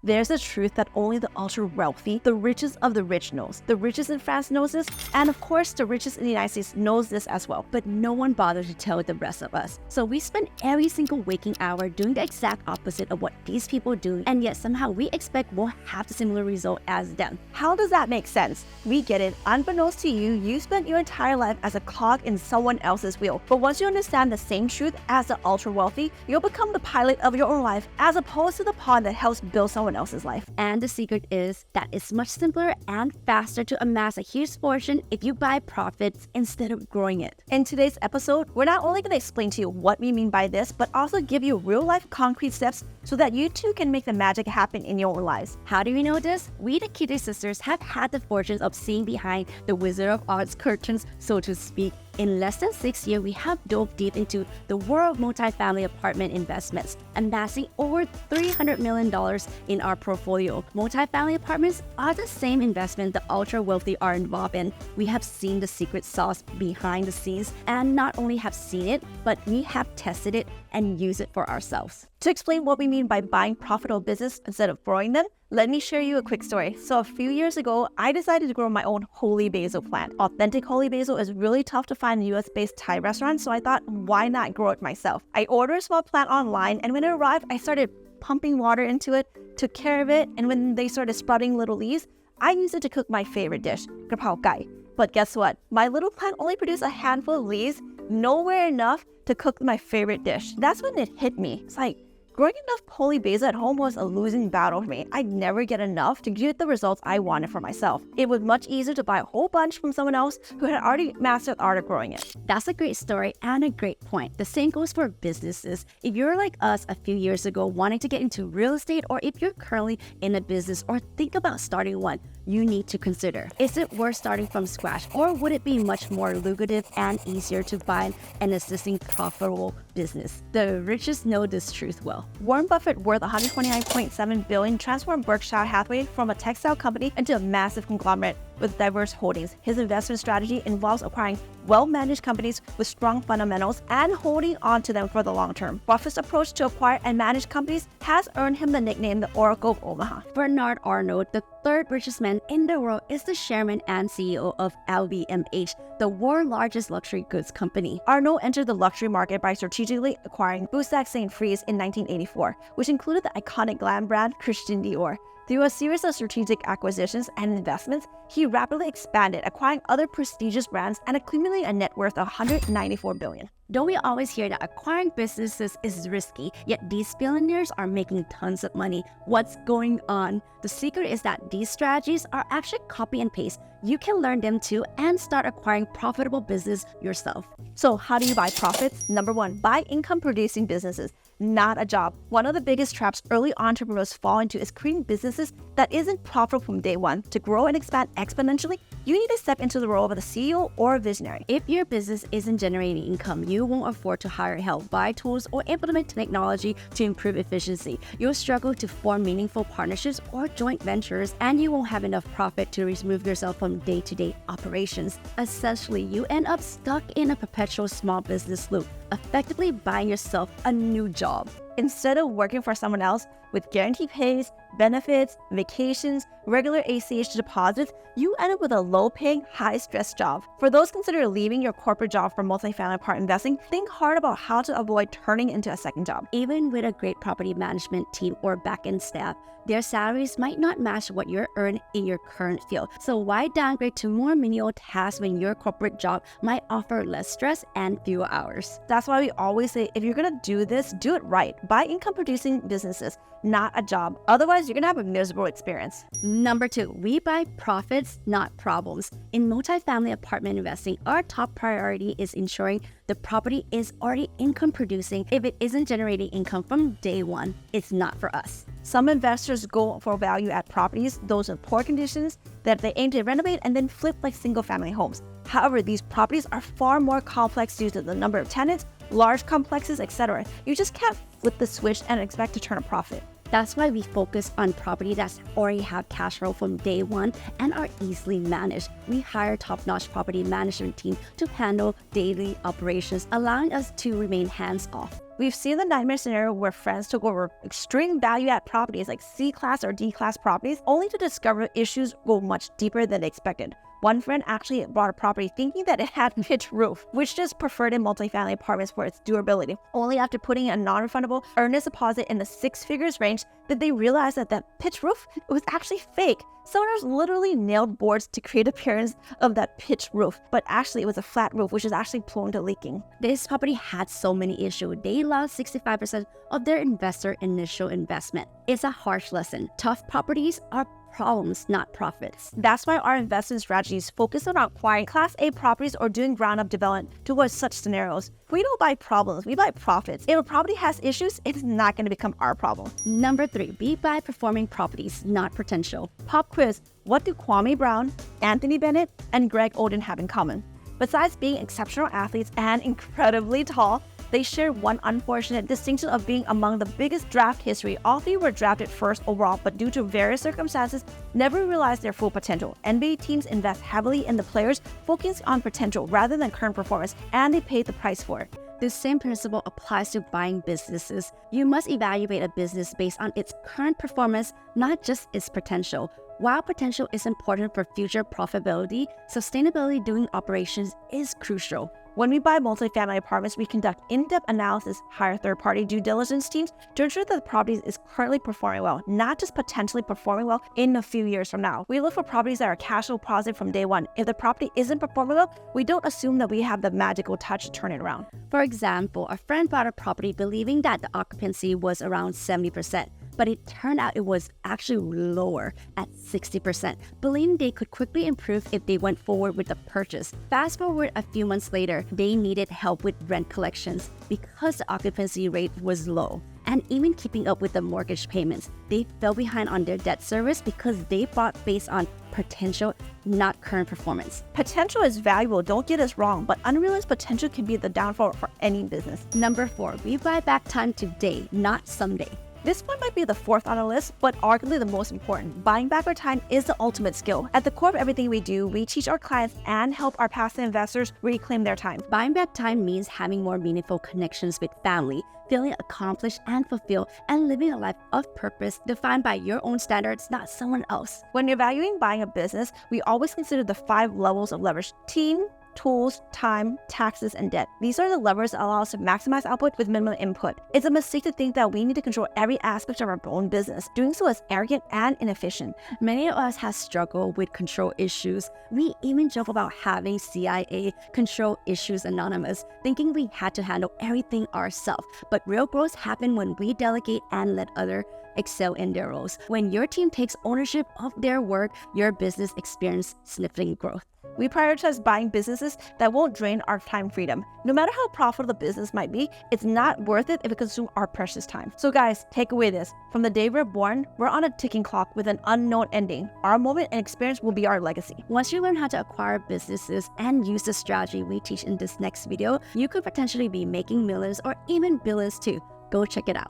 There's a truth that only the ultra wealthy, the richest of the rich knows. The richest in France knows this, and of course the richest in the United States knows this as well, but no one bothers to tell the rest of us. So we spend every single waking hour doing the exact opposite of what these people do, and yet somehow we expect we'll have the similar result as them. How does that make sense? We get it. Unbeknownst to you, you spent your entire life as a cog in someone else's wheel. But once you understand the same truth as the ultra wealthy, you'll become the pilot of your own life as opposed to the pod that helps build someone else's life. And the secret is that it's much simpler and faster to amass a huge fortune if you buy profits instead of growing it. In today's episode, we're not only going to explain to you what we mean by this, but also give you real-life concrete steps so that you too can make the magic happen in your own lives. How do you know this? We, the Kitti Sisters, have had the fortune of seeing behind the Wizard of Oz curtains, so to speak. In less than 6 years, we have dove deep into the world of multifamily apartment investments, amassing over $300 million in our portfolio. Multifamily apartments are the same investment the ultra-wealthy are involved in. We have seen the secret sauce behind the scenes, and not only have seen it, but we have tested it and used it for ourselves. To explain what we mean by buying profitable business instead of growing them, let me share you a quick story. So a few years ago, I decided to grow my own holy basil plant. Authentic holy basil is really tough to find in US-based Thai restaurants, so I thought, why not grow it myself? I ordered a small plant online, and when it arrived, I started pumping water into it, took care of it, and when they started sprouting little leaves, I used it to cook my favorite dish, kapow gai. But guess what? My little plant only produced a handful of leaves, nowhere enough to cook my favorite dish. That's when it hit me. It's like, growing enough holy basil at home was a losing battle for me. I'd never get enough to get the results I wanted for myself. It was much easier to buy a whole bunch from someone else who had already mastered the art of growing it. That's a great story and a great point. The same goes for businesses. If you're like us a few years ago wanting to get into real estate, or if you're currently in a business or think about starting one, you need to consider, is it worth starting from scratch, or would it be much more lucrative and easier to buy an existing profitable business? The richest know this truth well. Warren Buffett, worth $129.7 billion, transformed Berkshire Hathaway from a textile company into a massive conglomerate with diverse holdings. His investment strategy involves acquiring well-managed companies with strong fundamentals and holding on to them for the long term. Buffett's approach to acquire and manage companies has earned him the nickname the Oracle of Omaha. Bernard Arnault, the third richest man in the world, is the chairman and CEO of LVMH, the world's largest luxury goods company. Arnault entered the luxury market by strategically acquiring Boussac St. Fries in 1984, which included the iconic glam brand Christian Dior. Through a series of strategic acquisitions and investments, he rapidly expanded, acquiring other prestigious brands and accumulating a net worth of $194 billion. Don't we always hear that acquiring businesses is risky, yet these billionaires are making tons of money? What's going on? The secret is that these strategies are actually copy and paste. You can learn them too and start acquiring profitable business yourself. So how do you buy profits? Number one, buy income-producing businesses, not a job. One of the biggest traps early entrepreneurs fall into is creating businesses that isn't profitable from day one. To grow and expand exponentially, you need to step into the role of a CEO or a visionary. If your business isn't generating income, you won't afford to hire help, buy tools, or implement technology to improve efficiency. You'll struggle to form meaningful partnerships or joint ventures, and you won't have enough profit to remove yourself from day-to-day operations. Essentially, you end up stuck in a perpetual small business loop, effectively buying yourself a new job. Instead of working for someone else with guaranteed pays, benefits, vacations, regular ACH deposits, you end up with a low-paying, high-stress job. For those considering leaving your corporate job for multifamily apartment investing, think hard about how to avoid turning into a second job. Even with a great property management team or back-end staff, their salaries might not match what you earn in your current field. So why downgrade to more menial tasks when your corporate job might offer less stress and fewer hours? That's why we always say, if you're gonna do this, do it right. Buy income-producing businesses, not a job. Otherwise, you're gonna have a miserable experience. Number two, we buy profits, not problems. In multifamily apartment investing, our top priority is ensuring the property is already income producing. If it isn't generating income from day one, it's not for us. Some investors go for value add properties, those in poor conditions that they aim to renovate and then flip like single family homes. However, these properties are far more complex due to the number of tenants, large complexes, etc. You just can't flip the switch and expect to turn a profit. That's why we focus on property that already have cash flow from day one and are easily managed. We hire top-notch property management team to handle daily operations, allowing us to remain hands-off. We've seen the nightmare scenario where friends took over extreme value-add properties like C-class or D-class properties, only to discover issues go much deeper than they expected. One friend actually bought a property thinking that it had pitch roof, which just preferred in multifamily apartments for its durability. Only after putting a non-refundable earnest deposit in the six figures range did they realize that that pitch roof was actually fake. Sellers literally nailed boards to create appearance of that pitch roof, but actually it was a flat roof, which is actually prone to leaking. This property had so many issues. They lost 65% of their investor initial investment. It's a harsh lesson. Tough properties are problems, not profits. That's why our investment strategies focus on acquiring Class A properties or doing ground-up development towards such scenarios. We don't buy problems, we buy profits. If a property has issues, it's not going to become our problem. Number 3, we buy performing properties, not potential. Pop quiz: what do Kwame Brown, Anthony Bennett, and Greg Oden have in common? Besides being exceptional athletes and incredibly tall, they share one unfortunate distinction of being among the biggest draft history. All three were drafted first overall, but due to various circumstances, never realized their full potential. NBA teams invest heavily in the players, focusing on potential rather than current performance, and they paid the price for it. The same principle applies to buying businesses. You must evaluate a business based on its current performance, not just its potential. While potential is important for future profitability, sustainability during operations is crucial. When we buy multifamily apartments, we conduct in-depth analysis, hire third-party due diligence teams to ensure that the property is currently performing well, not just potentially performing well in a few years from now. We look for properties that are cash flow positive from day one. If the property isn't performing well, we don't assume that we have the magical touch to turn it around. For example, a friend bought a property believing that the occupancy was around 70%. But it turned out it was actually lower at 60%, believing they could quickly improve if they went forward with the purchase. Fast forward a few months later, they needed help with rent collections because the occupancy rate was low. And even keeping up with the mortgage payments, they fell behind on their debt service because they bought based on potential, not current performance. Potential is valuable, don't get us wrong, but unrealized potential can be the downfall for any business. Number 4, we buy back time today, not someday. This one might be the 4th on the list, but arguably the most important. Buying back our time is the ultimate skill. At the core of everything we do, we teach our clients and help our passive investors reclaim their time. Buying back time means having more meaningful connections with family, feeling accomplished and fulfilled, and living a life of purpose defined by your own standards, not someone else. When evaluating buying a business, we always consider the 5 levels of leverage: team, tools, time, taxes, and debt. These are the levers that allow us to maximize output with minimum input. It's a mistake to think that we need to control every aspect of our own business. Doing so is arrogant and inefficient. Many of us have struggled with control issues. We even joke about having CIA control issues anonymous, thinking we had to handle everything ourselves. But real growth happens when we delegate and let others excel in their roles. When your team takes ownership of their work, your business experiences significant growth. We prioritize buying businesses that won't drain our time freedom. No matter how profitable the business might be, it's not worth it if it consumes our precious time. So guys, take away this. From the day we're born, we're on a ticking clock with an unknown ending. Our moment and experience will be our legacy. Once you learn how to acquire businesses and use the strategy we teach in this next video, you could potentially be making millions or even billions too. Go check it out.